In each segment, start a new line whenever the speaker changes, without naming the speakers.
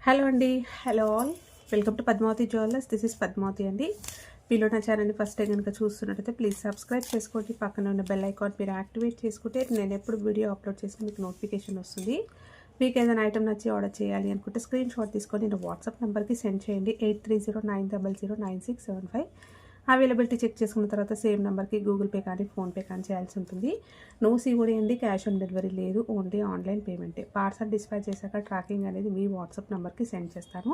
Hello అండి. Hello all. Welcome to Padmavathi jewellers. This is Padmavathi అండి. మీలో నా ఛానల్ని ఫస్ట్ టైం కనుక చూస్తున్నట్టయితే ప్లీజ్ సబ్స్క్రైబ్ చేసుకోండి. పక్కన ఉన్న బెల్ ఐకాన్ మీరు యాక్టివేట్ చేసుకుంటే నేను ఎప్పుడు వీడియో అప్లోడ్ చేసినా మీకు నోటిఫికేషన్ వస్తుంది. మీకు ఏదైనా ఐటమ్ నచ్చి ఆర్డర్ చేయాలి అనుకుంటే స్క్రీన్ షాట్ తీసుకొని నేను వాట్సాప్ నెంబర్కి సెండ్ చేయండి. 8309009675. అవైలబిలిటీ చెక్ చేసుకున్న తర్వాత సేమ్ నెంబర్కి గూగుల్ పే కానీ ఫోన్పే కానీ చేయాల్సి ఉంటుంది. నో సిఓడి అండి, క్యాష్ ఆన్ డెలివరీ లేదు, ఓన్లీ ఆన్లైన్ పేమెంటే. పార్సల్ డిస్పాచ్ చేశాక ట్రాకింగ్ అనేది మీ వాట్సాప్ నెంబర్కి సెండ్ చేస్తాను.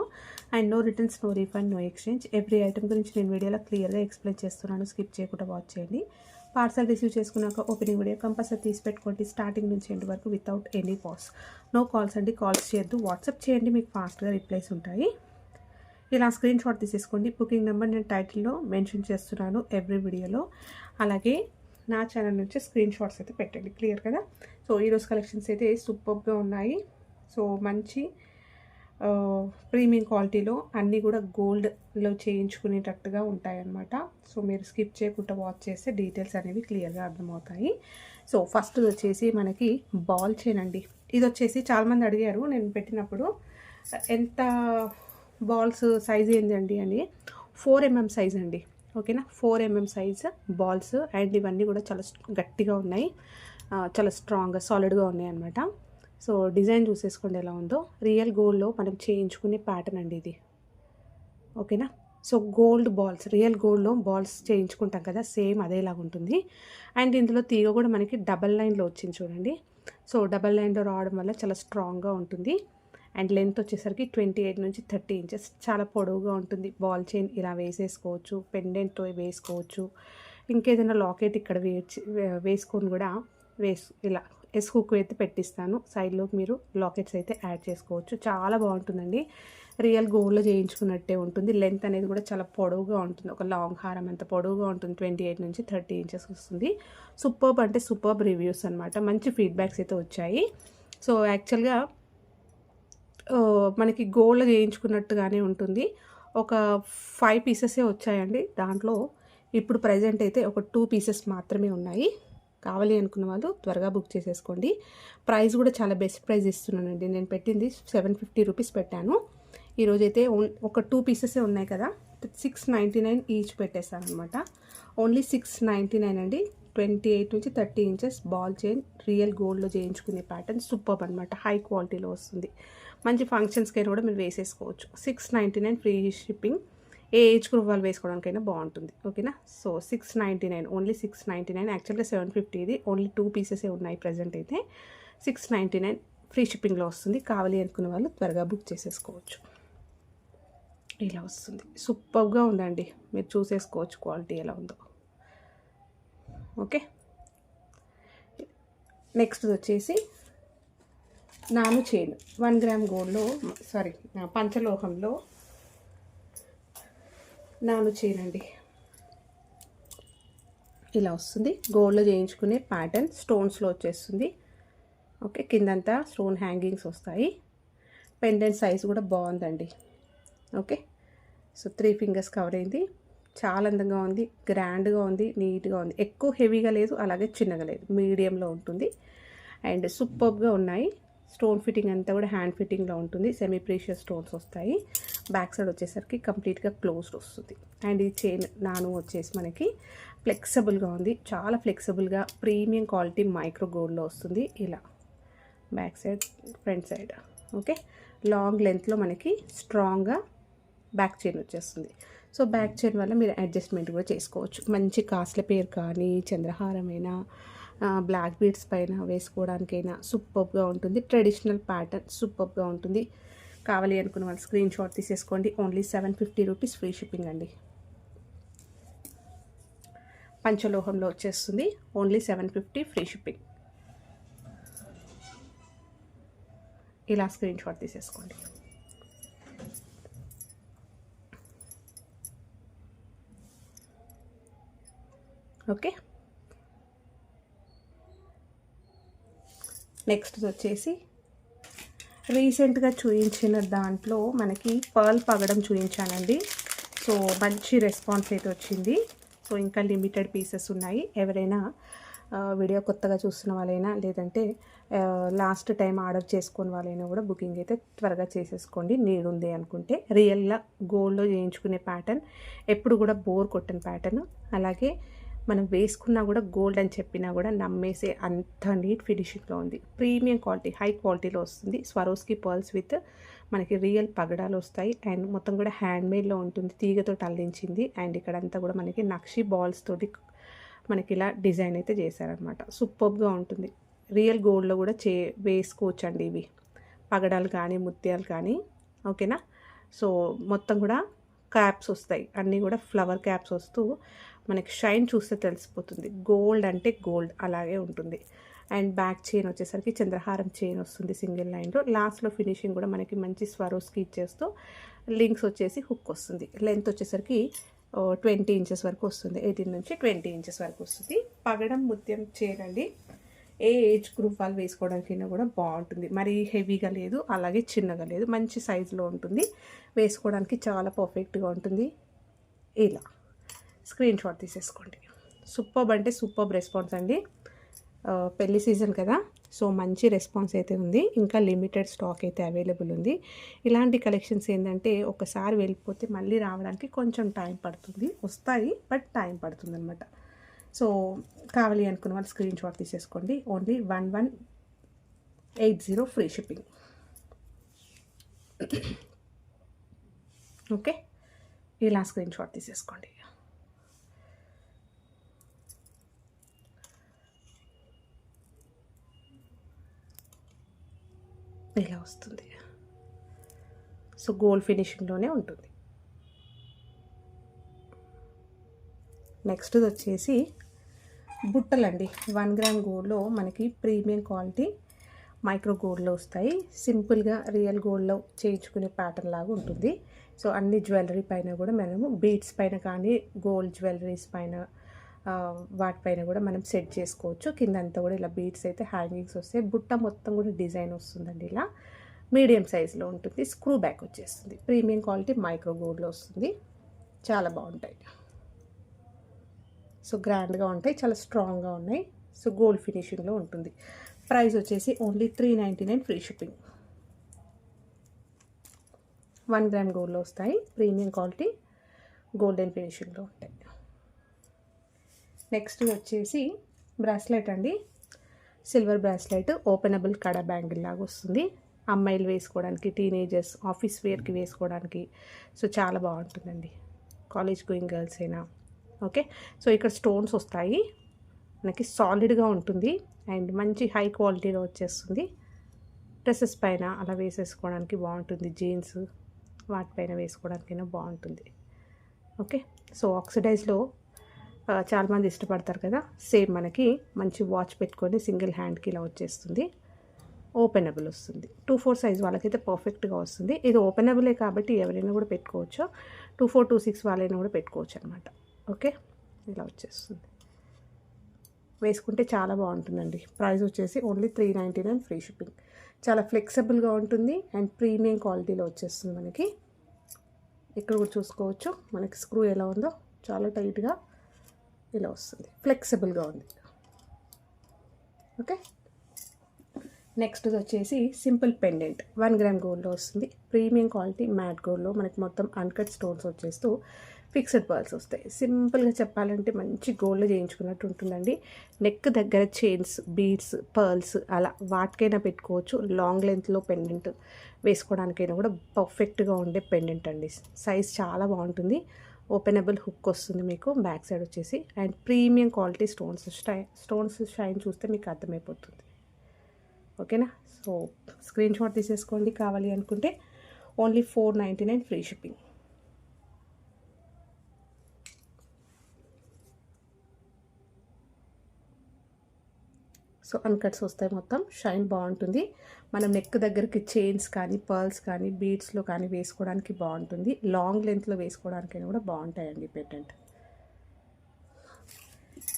And no returns, no refund, no exchange. Every item గురించి నేను వీడియోలో క్లియర్గా ఎక్స్ప్లెయిన్ చేస్తున్నాను. స్కిప్ చేయకుండా వాచ్ చేయండి. పార్సల్ రిసీవ్ చేసుకున్నాక ఓపెనింగ్ వీడియో కంపల్సరీ తీసి పెట్టుకోండి. స్టార్టింగ్ నుంచి ఎండ్ వరకు without any pause. No calls అండి, కాల్స్ చేయొద్దు. వాట్సాప్ చేయండి, మీకు ఫాస్ట్గా రిప్లైస్ ఉంటాయి. ఇలా స్క్రీన్ షాట్ తీసేసుకోండి. బుకింగ్ నెంబర్ నేను టైటిల్లో మెన్షన్ చేస్తున్నాను ఎవ్రీ వీడియోలో. అలాగే నా ఛానల్ నుంచి స్క్రీన్ షాట్స్ అయితే పెట్టండి. క్లియర్ కదా? సో ఈరోజు కలెక్షన్స్ అయితే సూపర్గా ఉన్నాయి. సో మంచి ప్రీమియం క్వాలిటీలో అన్నీ కూడా గోల్డ్లో చేయించుకునేటట్టుగా ఉంటాయన్నమాట. సో మీరు స్కిప్ చేయకుండా వాచ్ చేస్తే డీటెయిల్స్ అనేవి క్లియర్గా అర్థమవుతాయి. సో ఫస్ట్ వచ్చేసి మనకి బాల్ చైన్ అండి. ఇది వచ్చేసి చాలామంది అడిగారు నేను పెట్టినప్పుడు, ఎంత బాల్స్ సైజ్ ఏంటండి అని. 4mm సైజ్ అండి. ఓకేనా, 4mm సైజ్ బాల్స్. అండ్ ఇవన్నీ కూడా చాలా గట్టిగా ఉన్నాయి, చాలా స్ట్రాంగ్గా సాలిడ్గా ఉన్నాయి అనమాట. సో డిజైన్ చూసేసుకోండి ఎలా ఉందో. రియల్ గోల్డ్లో మనం చేయించుకునే ప్యాటర్న్ అండి ఇది. ఓకేనా, సో గోల్డ్ బాల్స్, రియల్ గోల్డ్లో బాల్స్ చేయించుకుంటాం కదా, సేమ్ అదేలాగా ఉంటుంది. అండ్ ఇందులో తీగ కూడా మనకి డబల్ లైన్లో వచ్చింది చూడండి. సో డబల్ లైన్లో రావడం వల్ల చాలా స్ట్రాంగ్గా ఉంటుంది. అండ్ లెంత్ వచ్చేసరికి 28 నుంచి 30 ఇంచెస్, చాలా పొడవుగా ఉంటుంది. బాల్ చైన్ ఇలా వేసేసుకోవచ్చు, పెండెంట్తో వేసుకోవచ్చు. ఇంకేదైనా లాకెట్ ఇక్కడ వేసుకొని కూడా ఇలా హుక్ అయితే పెట్టిస్తాను. సైడ్లోకి మీరు లాకెట్స్ అయితే యాడ్ చేసుకోవచ్చు. చాలా బాగుంటుందండి. రియల్ గోల్డ్లో చేయించుకున్నట్టే ఉంటుంది. లెంత్ అనేది కూడా చాలా పొడవుగా ఉంటుంది. ఒక లాంగ్ హారం అంత పొడవుగా ఉంటుంది. 28 నుంచి 30 ఇంచెస్ వస్తుంది. సూపర్బ్ అంటే సూపర్బ్ రివ్యూస్ అనమాట. మంచి ఫీడ్బ్యాక్స్ అయితే వచ్చాయి. సో యాక్చువల్గా మనకి గోల్డ్ చేయించుకున్నట్టుగానే ఉంటుంది. ఒక 5 పీసెసే వచ్చాయండి. దాంట్లో ఇప్పుడు ప్రజెంట్ అయితే ఒక 2 పీసెస్ మాత్రమే ఉన్నాయి. కావాలి అనుకున్న వాళ్ళు త్వరగా బుక్ చేసేసుకోండి. ప్రైస్ కూడా చాలా బెస్ట్ ప్రైస్ ఇస్తున్నానండి. నేను పెట్టింది 750 రూపీస్ పెట్టాను. ఈరోజైతే ఒక 2 పీసెసే ఉన్నాయి కదా, 699 ఈచ్ పెట్టేస్తాను అనమాట. ఓన్లీ 699 అండి. 28 నుంచి 30 ఇంచెస్ బాల్ చైన్, రియల్ గోల్డ్లో చేయించుకునే ప్యాటర్న్. సూపర్ అనమాట, హై క్వాలిటీలో వస్తుంది. మంచి ఫంక్షన్స్కైనా కూడా మీరు వేసేసుకోవచ్చు. 699 ఫ్రీ షిప్పింగ్. ఏ ఏజ్ గ్రూప్ వాళ్ళు వేసుకోవడానికైనా బాగుంటుంది. ఓకేనా, సో 699, ఓన్లీ 699. యాక్చువల్గా 750 ఇది. ఓన్లీ 2 పీసెసే ఉన్నాయి ప్రజెంట్ అయితే. 699 ఫ్రీ షిప్పింగ్లో వస్తుంది. కావాలి అనుకున్న వాళ్ళు త్వరగా బుక్ చేసేసుకోవచ్చు. ఇలా వస్తుంది. సూపర్గా ఉందండి, మీరు చూసేసుకోవచ్చు క్వాలిటీ ఎలా ఉందో. ఓకే, నెక్స్ట్ వచ్చేసి నాను చైన్. 1 గ్రామ్ గోల్డ్లో, పంచలోహంలో నాను చైన్ అండి. ఇలా వస్తుంది. గోల్డ్లో చేయించుకునే ప్యాటర్న్, స్టోన్స్లో వచ్చేస్తుంది. ఓకే, కిందంతా స్టోన్ హ్యాంగింగ్స్ వస్తాయి. పెండెంట్ సైజ్ కూడా బాగుందండి. ఓకే, సో 3 ఫింగర్స్ కవర్ అయింది. చాలా అందంగా ఉంది, గ్రాండ్గా ఉంది, నీట్గా ఉంది. ఎక్కువ హెవీగా లేదు, అలాగే చిన్నగా లేదు, మీడియంలో ఉంటుంది. అండ్ సూపర్గా ఉన్నాయి. స్టోన్ ఫిట్టింగ్ అంతా కూడా హ్యాండ్ ఫిట్టింగ్లో ఉంటుంది. సెమీ ప్రీషియస్ స్టోన్స్ వస్తాయి. బ్యాక్ సైడ్ వచ్చేసరికి కంప్లీట్గా క్లోజ్డ్ వస్తుంది. అండ్ ఈ చైన్ నాను వచ్చేసి మనకి ఫ్లెక్సిబుల్గా ఉంది. చాలా ఫ్లెక్సిబుల్గా ప్రీమియం క్వాలిటీ మైక్రో గోల్డ్లో వస్తుంది. ఇలా back side, front side. Okay, long లెంత్లో మనకి స్ట్రాంగ్గా బ్యాక్ చైన్ వచ్చేస్తుంది. సో బ్యాక్ చైన్ వల్ల మీరు అడ్జస్ట్మెంట్ కూడా చేసుకోవచ్చు. మంచి కాస్ట్ల పేరు కానీ, చంద్రహారమైనా, బ్లాక్ బీడ్స్ పైన వేసుకోవడానికైనా సూపర్గా ఉంటుంది. ట్రెడిషనల్ ప్యాటర్న్ సూపర్గా ఉంటుంది. కావాలి అనుకున్న వాళ్ళు స్క్రీన్ షాట్ తీసేసుకోండి. ఓన్లీ 750 రూపీస్ ఫ్రీ షిప్పింగ్ అండి. పంచలోహంలో వచ్చేస్తుంది. Only 750 free shipping. ఇలా స్క్రీన్ షాట్ తీసేసుకోండి. ఓకే, నెక్స్ట్ వచ్చేసి రీసెంట్గా చూపించిన దాంట్లో మనకి పర్ల్ పగడం చూపించానండి. సో మంచి రెస్పాన్స్ అయితే వచ్చింది. సో ఇంకా లిమిటెడ్ పీసెస్ ఉన్నాయి. ఎవరైనా వీడియో కొత్తగా చూస్తున్న వాళ్ళైనా లేదంటే లాస్ట్ టైం ఆర్డర్ చేసుకున్న వాళ్ళైనా కూడా బుకింగ్ అయితే త్వరగా చేసేసుకోండి. నీడ్ ఉంది అనుకుంటే. రియల్గా గోల్డ్లో చేయించుకునే ప్యాటర్న్ ఎప్పుడు కూడా బోర్ కొట్టని ప్యాటర్న్. అలాగే మనం వేసుకున్నా కూడా గోల్డ్ అని చెప్పినా కూడా నమ్మేసే అంత నీట్ ఫినిషింగ్లో ఉంది. ప్రీమియం క్వాలిటీ, హై క్వాలిటీలో వస్తుంది. స్వరోస్కి పర్ల్స్ విత్ మనకి రియల్ పగడాలు వస్తాయి. అండ్ మొత్తం కూడా హ్యాండ్మేడ్లో ఉంటుంది, తీగతో అల్లించింది. అండ్ ఇక్కడంతా కూడా మనకి నక్షి బాల్స్ తోటి మనకి ఇలా డిజైన్ అయితే చేశారనమాట. సూపర్గా ఉంటుంది. రియల్ గోల్డ్లో కూడా వేసుకోవచ్చు అండి ఇవి పగడాలు కానీ ముత్యాలు కానీ. ఓకేనా. సో మొత్తం కూడా క్యాప్స్ వస్తాయి, అన్నీ కూడా ఫ్లవర్ క్యాప్స్ వస్తూ మనకి షైన్ చూస్తే తెలిసిపోతుంది. గోల్డ్ అంటే గోల్డ్ అలాగే ఉంటుంది. అండ్ బ్యాక్ చైన్ వచ్చేసరికి చంద్రహారం చైన్ వస్తుంది సింగిల్ లైన్లో. లాస్ట్లో ఫినిషింగ్ కూడా మనకి మంచి స్వరోస్కి ఇచ్చేస్తూ లింక్స్ వచ్చేసి హుక్ వస్తుంది. లెంత్ వచ్చేసరికి 20 ఇంచెస్ వరకు వస్తుంది. 18 నుంచి 20 ఇంచెస్ వరకు వస్తుంది. పగడం ముత్యం చైన్ అండి. ఏ ఏజ్ గ్రూప్ వాళ్ళు వేసుకోవడానికైనా కూడా బాగుంటుంది. మరీ హెవీగా లేదు, అలాగే చిన్నగా లేదు, మంచి సైజులో ఉంటుంది. వేసుకోవడానికి చాలా పర్ఫెక్ట్గా ఉంటుంది. ఇలా స్క్రీన్ షాట్ తీసేసుకోండి. సూపర్బ్ అంటే సూపర్బ్ రెస్పాన్స్ అండి. పెళ్లి సీజన్ కదా, సో మంచి రెస్పాన్స్ అయితే ఉంది. ఇంకా లిమిటెడ్ స్టాక్ అయితే అవైలబుల్ ఉంది. ఇలాంటి కలెక్షన్స్ ఏంటంటే ఒకసారి వెళ్ళిపోతే మళ్ళీ రావడానికి కొంచెం టైం పడుతుంది. వస్తాయి బట్ టైం పడుతుంది అనమాట. సో కావాలి అనుకున్న వాళ్ళు స్క్రీన్ షాట్ తీసేసుకోండి. Only 1180 free shipping. ఓకే, ఇలా స్క్రీన్ షాట్ తీసేసుకోండి. ఇలా వస్తుంది. సో గోల్డ్ ఫినిషింగ్లోనే ఉంటుంది. నెక్స్ట్ వచ్చేసి బుట్టలండి. 1 గ్రామ్ గోల్డ్లో మనకి ప్రీమియం క్వాలిటీ మైక్రో గోల్డ్లో వస్తాయి. సింపుల్గా రియల్ గోల్డ్లో చేయించుకునే ప్యాటర్న్ లాగా ఉంటుంది. సో అన్ని జ్యువెలరీ పైన కూడా మనము బీడ్స్ పైన కానీ గోల్డ్ జ్యువెలరీస్ పైన వాటిపైన కూడా మనం సెట్ చేసుకోవచ్చు. కిందంతా కూడా ఇలా బీడ్స్ అయితే హ్యాంగింగ్స్ వస్తాయి. బుట్ట మొత్తం కూడా డిజైన్ వస్తుందండి. ఇలా మీడియం సైజులో ఉంటుంది. స్క్రూ బ్యాక్ వచ్చేస్తుంది. ప్రీమియం క్వాలిటీ మైక్రో గోల్డ్లో వస్తుంది. చాలా బాగుంటాయి. సో గ్రాండ్గా ఉంటాయి, చాలా స్ట్రాంగ్గా ఉన్నాయి. సో గోల్డ్ ఫినిషింగ్లో ఉంటుంది. ప్రైస్ వచ్చేసి ఓన్లీ 399 ఫ్రీ షిప్పింగ్. 1 గ్రామ్ గోల్డ్లో వస్తాయి. ప్రీమియం క్వాలిటీ గోల్డెన్ ఫినిషింగ్లో ఉంటాయి. నెక్స్ట్ వచ్చేసి బ్రాస్లెట్ అండి. సిల్వర్ బ్రాస్లెట్, ఓపెనబుల్ కడ బ్యాంగిల్ లాగా వస్తుంది. అమ్మాయిలు వేసుకోవడానికి, టీనేజర్స్ ఆఫీస్ వేర్కి వేసుకోవడానికి సో చాలా బాగుంటుందండి. కాలేజ్ గోయింగ్ గర్ల్స్ అయినా. ఓకే, సో ఇక్కడ స్టోన్స్ వస్తాయి. మనకి సాలిడ్గా ఉంటుంది అండ్ మంచి హై క్వాలిటీలో వచ్చేస్తుంది. డ్రెస్సెస్ పైన అలా వేసేసుకోవడానికి బాగుంటుంది. జీన్స్ వాటిపైన వేసుకోవడానికైనా బాగుంటుంది. ఓకే, సో ఆక్సిడైజ్లో చాలామంది ఇష్టపడతారు కదా. సేమ్ మనకి మంచి వాచ్ పెట్టుకొని సింగిల్ హ్యాండ్కి ఇలా వచ్చేస్తుంది. ఓపెనబుల్ వస్తుంది. 2-4 సైజ్ వాళ్ళకైతే పర్ఫెక్ట్గా వస్తుంది. ఇది ఓపెనబులే కాబట్టి ఎవరైనా కూడా పెట్టుకోవచ్చు. 2-4, 2-6 వాళ్ళైనా కూడా పెట్టుకోవచ్చు అనమాట. ఓకే, ఇలా వచ్చేస్తుంది. వేసుకుంటే చాలా బాగుంటుందండి. ప్రైస్ వచ్చేసి ఓన్లీ 399 ఫ్రీ షిప్పింగ్. చాలా ఫ్లెక్సిబుల్గా ఉంటుంది అండ్ ప్రీమియం క్వాలిటీలో వచ్చేస్తుంది మనకి. ఇక్కడ కూడా చూసుకోవచ్చు మనకి స్క్రూ ఎలా ఉందో, చాలా టైట్గా ఇలా వస్తుంది. ఫ్లెక్సిబుల్గా ఉంది. ఓకే, నెక్స్ట్ వచ్చేసి సింపుల్ పెండెంట్ 1 గ్రామ్ గోల్డ్లో వస్తుంది. ప్రీమియం క్వాలిటీ మ్యాట్ గోల్డ్లో మనకి మొత్తం అన్కట్ స్టోన్స్ వచ్చేస్తూ ఫిక్స్డ్ పర్ల్స్ వస్తాయి. సింపుల్గా చెప్పాలంటే మంచి గోల్డ్లో చేయించుకున్నట్టు ఉంటుందండి. నెక్ దగ్గర చైన్స్, బీడ్స్, పర్ల్స్ అలా వాటికైనా పెట్టుకోవచ్చు. లాంగ్ లెంత్లో పెండెంట్ వేసుకోవడానికైనా కూడా పర్ఫెక్ట్గా ఉండే పెండెంట్ అండి. సైజ్ చాలా బాగుంటుంది. ఓపెనబుల్ హుక్ వస్తుంది మీకు బ్యాక్ సైడ్ వచ్చేసి. And premium quality stones shine చూస్తే మీకు అర్థమైపోతుంది. ఓకేనా. సో స్క్రీన్ షాట్ తీసేసుకోండి కావాలి అనుకుంటే. Only 499 free shipping. సో అన్కట్స్ వస్తాయి. మొత్తం షైన్ బాగుంటుంది. మనం నెక్ దగ్గరికి చైన్స్ కానీ పర్ల్స్ కానీ బీడ్స్లో కానీ వేసుకోవడానికి బాగుంటుంది. లాంగ్ లెంత్లో వేసుకోవడానికైనా కూడా బాగుంటాయండి పెండెంట్.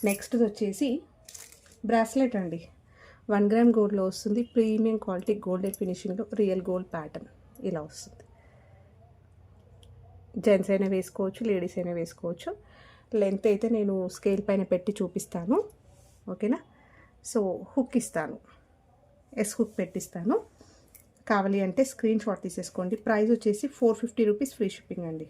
నెక్స్ట్ వచ్చేసి బ్రాస్లెట్ అండి. 1 గ్రామ్ గోల్డ్లో వస్తుంది. ప్రీమియం క్వాలిటీ గోల్డెన్ ఫినిషింగ్లో రియల్ గోల్డ్ ప్యాటర్న్ ఇలా వస్తుంది. జెంట్స్ అయినా వేసుకోవచ్చు, లేడీస్ అయినా వేసుకోవచ్చు. లెంత్ అయితే నేను స్కేల్ పైన పెట్టి చూపిస్తాను. ఓకేనా. సో హుక్ ఇస్తాను, ఎస్ హుక్ పెట్టిస్తాను. కావాలి అంటే స్క్రీన్ షాట్ తీసేసుకోండి. ప్రైస్ వచ్చేసి 450 రూపీస్, ఫ్రీ షిప్పింగ్ అండి.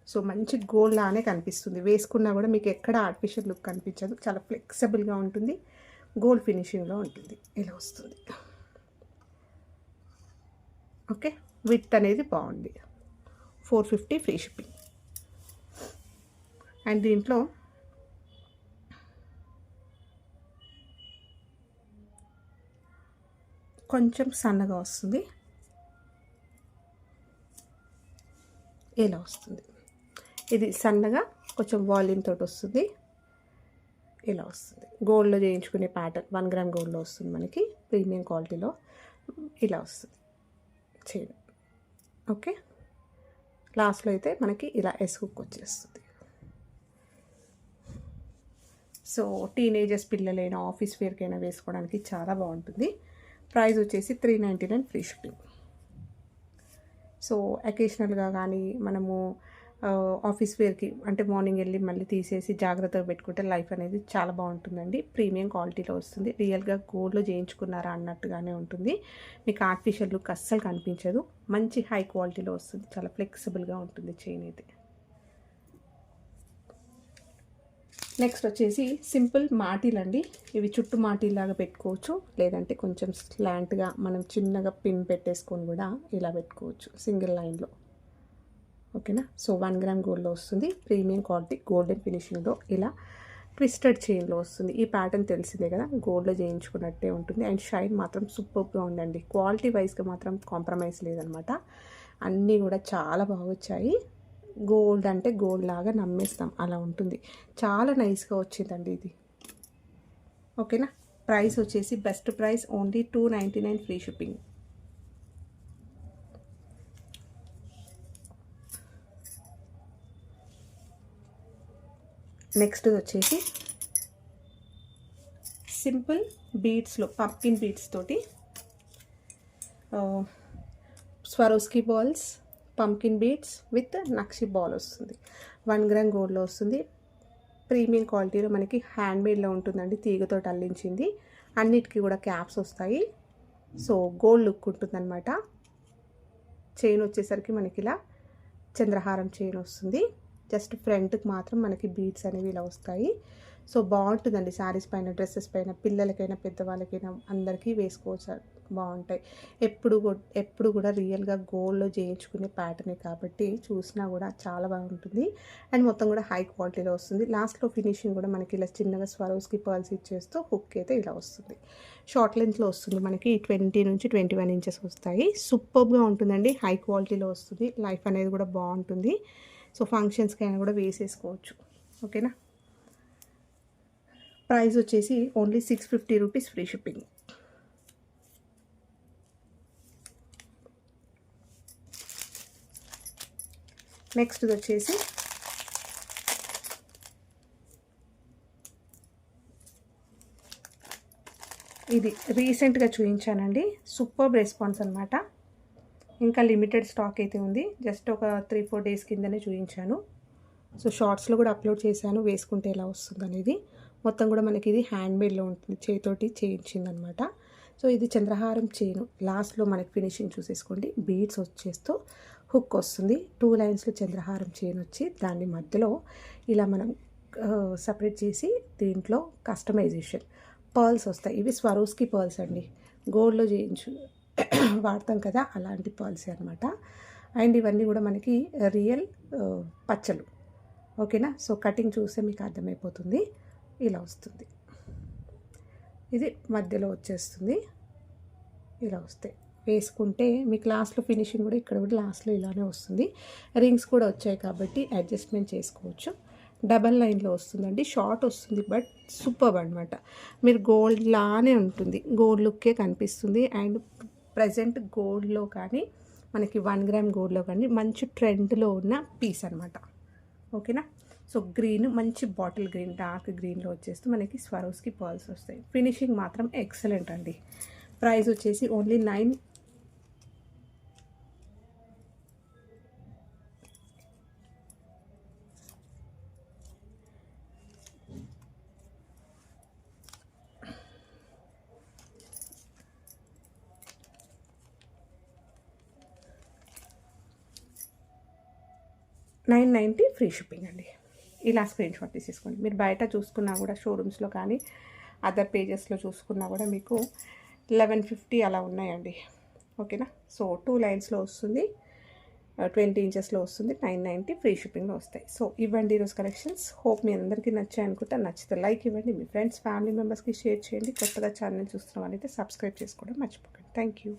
సో మంచి గోల్డ్ లానే కనిపిస్తుంది, వేసుకున్నా కూడా మీకు ఎక్కడ ఆర్టిఫిషియల్ లుక్ కనిపించదు. చాలా ఫ్లెక్సిబుల్గా ఉంటుంది, గోల్డ్ ఫినిషింగ్లో ఉంటుంది. ఇలా వస్తుంది. ఓకే, విత్ అనేది బాగుంది. 450 ఫ్రీ షిప్పింగ్. అండ్ దీంట్లో కొంచెం సన్నగా వస్తుంది, ఇలా వస్తుంది. ఇది సన్నగా కొంచెం వాల్యూమ్ తోటి వస్తుంది, ఇలా వస్తుంది. గోల్డ్లో చేయించుకునే ప్యాటర్న్ 1 గ్రామ్ గోల్డ్లో వస్తుంది మనకి, ప్రీమియం క్వాలిటీలో ఇలా వస్తుంది చైన్. ఓకే, లాస్ట్లో అయితే మనకి ఇలా ఎస్ హుక్ వచ్చేస్తుంది. సో టీనేజర్స్ పిల్లలైనా ఆఫీస్ వేర్కైనా వేసుకోవడానికి చాలా బాగుంటుంది. ప్రైస్ వచ్చేసి 399 ఫ్రీ షిప్పింగ్. సో అకేషనల్గా కానీ మనము ఆఫీస్ వేర్కి అంటే మార్నింగ్ వెళ్ళి మళ్ళీ తీసేసి జాగ్రత్తగా పెట్టుకుంటే లైఫ్ అనేది చాలా బాగుంటుందండి. ప్రీమియం క్వాలిటీలో వస్తుంది, రియల్గా గోల్డ్లో చేయించుకున్నారా అన్నట్టుగానే ఉంటుంది. మీకు ఆర్టిఫిషియల్ లుక్ అస్సలు కనిపించదు, మంచి హై క్వాలిటీలో వస్తుంది, చాలా ఫ్లెక్సిబుల్గా ఉంటుంది చైన్ అయితే. నెక్స్ట్ వచ్చేసి సింపుల్ మాటీలు అండి. ఇవి చుట్టూ మాటీలాగా పెట్టుకోవచ్చు, లేదంటే కొంచెం స్లాంట్గా మనం చిన్నగా పిన్ పెట్టేసుకొని కూడా ఇలా పెట్టుకోవచ్చు సింగిల్ లైన్లో. ఓకేనా. సో 1 గ్రామ్ గోల్డ్లో వస్తుంది, ప్రీమియం క్వాలిటీ గోల్డెన్ ఫినిషింగ్లో ఇలా ట్విస్టెడ్ చైన్లో వస్తుంది. ఈ ప్యాటర్న్ తెలిసిందే కదా, గోల్డ్లో చేయించుకున్నట్టే ఉంటుంది. అండ్ షైన్ మాత్రం సూపర్గా ఉందండి, క్వాలిటీ వైజ్గా మాత్రం కాంప్రమైజ్ లేదనమాట. అన్నీ కూడా చాలా బాగా వచ్చాయి. గోల్డ్ అంటే గోల్డ్ లాగా నమ్మేస్తాం అలా ఉంటుంది. చాలా నైస్గా వచ్చిందండి ఇది. ఓకేనా. ప్రైస్ వచ్చేసి best price only 299 free shipping. Next వచ్చేసి సింపుల్ బీడ్స్లో పంప్కిన్ బీడ్స్ తోటి Swarovski balls, pumpkin beads with nakshi ball వస్తుంది. 1 గ్రామ్ గోల్డ్లో వస్తుంది, ప్రీమియం క్వాలిటీలో మనకి హ్యాండ్మేడ్లో ఉంటుందండి, తీగతో అల్లించింది. అన్నిటికీ కూడా క్యాప్స్ వస్తాయి. సో గోల్డ్ లుక్ ఉంటుందన్నమాట. చైన్ వచ్చేసరికి మనకి ఇలా చంద్రహారం చైన్ వస్తుంది. జస్ట్ ఫ్రంట్కి మాత్రం మనకి బీడ్స్ అనేవి ఇలా వస్తాయి. సో బాగుంటుందండి, శారీస్ పైన, డ్రెస్సెస్ పైన, పిల్లలకైనా పెద్దవాళ్ళకైనా అందరికీ వేసుకోవచ్చు, బాగుంటాయి. ఎప్పుడు కూడా రియల్గా గోల్డ్లో చేయించుకునే ప్యాటర్నే కాబట్టి చూసినా కూడా చాలా బాగుంటుంది. అండ్ మొత్తం కూడా హై క్వాలిటీలో వస్తుంది. లాస్ట్లో ఫినిషింగ్ కూడా మనకి ఇలా చిన్నగా స్వరోస్కి పర్ల్స్ ఇచ్చేస్తూ హుక్ అయితే ఇలా వస్తుంది. షార్ట్ లెంత్లో వస్తుంది మనకి, 20 నుంచి 21 ఇంచెస్ వస్తాయి. సూపర్గా ఉంటుందండి, హై క్వాలిటీలో వస్తుంది. లైఫ్ అనేది కూడా బాగుంటుంది. సో ఫంక్షన్స్కి అయినా కూడా వేసేసుకోవచ్చు. ఓకేనా. ప్రైస్ వచ్చేసి only 650 rupees, free shipping. Next వచ్చేసి ఇది రీసెంట్గా చూపించానండి, సూపర్ రెస్పాన్స్ అనమాట. ఇంకా లిమిటెడ్ స్టాక్ అయితే ఉంది, జస్ట్ ఒక 3-4 డేస్ కిందనే చూపించాను. సో షార్ట్స్లో కూడా అప్లోడ్ చేశాను, వేసుకుంటే ఎలా వస్తుంది అనేది. మొత్తం కూడా మనకి ఇది హ్యాండ్మేడ్లో ఉంటుంది, చేతితోటి చేయించిందనమాట. సో ఇది చంద్రహారం చైన్, లాస్ట్లో మనకి ఫినిషింగ్ చూసేసుకోండి. బీడ్స్ వచ్చేస్తూ హుక్ వస్తుంది, 2 లైన్స్లో చంద్రహారం చైన్ వచ్చి దాన్ని మధ్యలో ఇలా మనం సపరేట్ చేసి దీంట్లో కస్టమైజేషన్ పర్ల్స్ వస్తాయి. ఇవి స్వరోస్కి పర్ల్స్ అండి, గోల్డ్లో చేయించు వాడతాం కదా అలాంటి పర్ల్స్ అనమాట. అండ్ ఇవన్నీ కూడా మనకి రియల్ పచ్చలు. ఓకేనా. సో కటింగ్ చూస్తే మీకు అర్థమైపోతుంది, ఇలా వస్తుంది. ఇది మధ్యలో వచ్చేస్తుంది, ఇలా వస్తాయి. వేసుకుంటే మీకు లాస్ట్లో ఫినిషింగ్ కూడా ఇక్కడ కూడా లాస్ట్లో ఇలానే వస్తుంది. రింగ్స్ కూడా వచ్చాయి కాబట్టి అడ్జస్ట్మెంట్ చేసుకోవచ్చు. డబల్ లైన్లో వస్తుందండి, షార్ట్ వస్తుంది, బట్ సూపర్ అనమాట. మీరు గోల్డ్ లానే ఉంటుంది, గోల్డ్ లుక్కే కనిపిస్తుంది. అండ్ ప్రజెంట్ గోల్డ్లో కానీ మనకి 1 గ్రామ్ గోల్డ్లో కానీ మంచి ట్రెండ్లో ఉన్న పీస్ అనమాట. ఓకేనా. సో గ్రీన్, మంచి బాటిల్ గ్రీన్, డార్క్ గ్రీన్లో వచ్చేస్తూ మనకి స్వరోస్కి పర్ల్స్ వస్తాయి. ఫినిషింగ్ మాత్రం ఎక్సలెంట్ అండి. ప్రైస్ వచ్చేసి ఓన్లీ 9 999 990 ఫ్రీ షిప్పింగ్ అండి. ఇలా స్క్రీన్ షాట్ తీసేసుకోండి. మీరు బయట చూసుకున్నా కూడా షోరూమ్స్లో కానీ అదర్ పేజెస్లో చూసుకున్నా కూడా మీకు 1150 అలా ఉన్నాయండి. ఓకేనా. సో 2 లైన్స్లో వస్తుంది, 20 ఇంచెస్లో వస్తుంది, 990 ఫ్రీ షిప్పింగ్లో వస్తాయి. సో ఇవ్వండి ఈరోజు కలెక్షన్స్. హోప్ మీ అందరికీ నచ్చాయి అనుకుంటా. నచ్చితే లైక్ ఇవ్వండి, మీ ఫ్రెండ్స్ ఫ్యామిలీ మెంబర్స్కి షేర్ చేయండి. కొత్తగా ఛానల్ చూస్తున్న వాళ్ళైతే సబ్స్క్రైబ్ చేసుకోవడం మర్చిపోకండి. Thank you.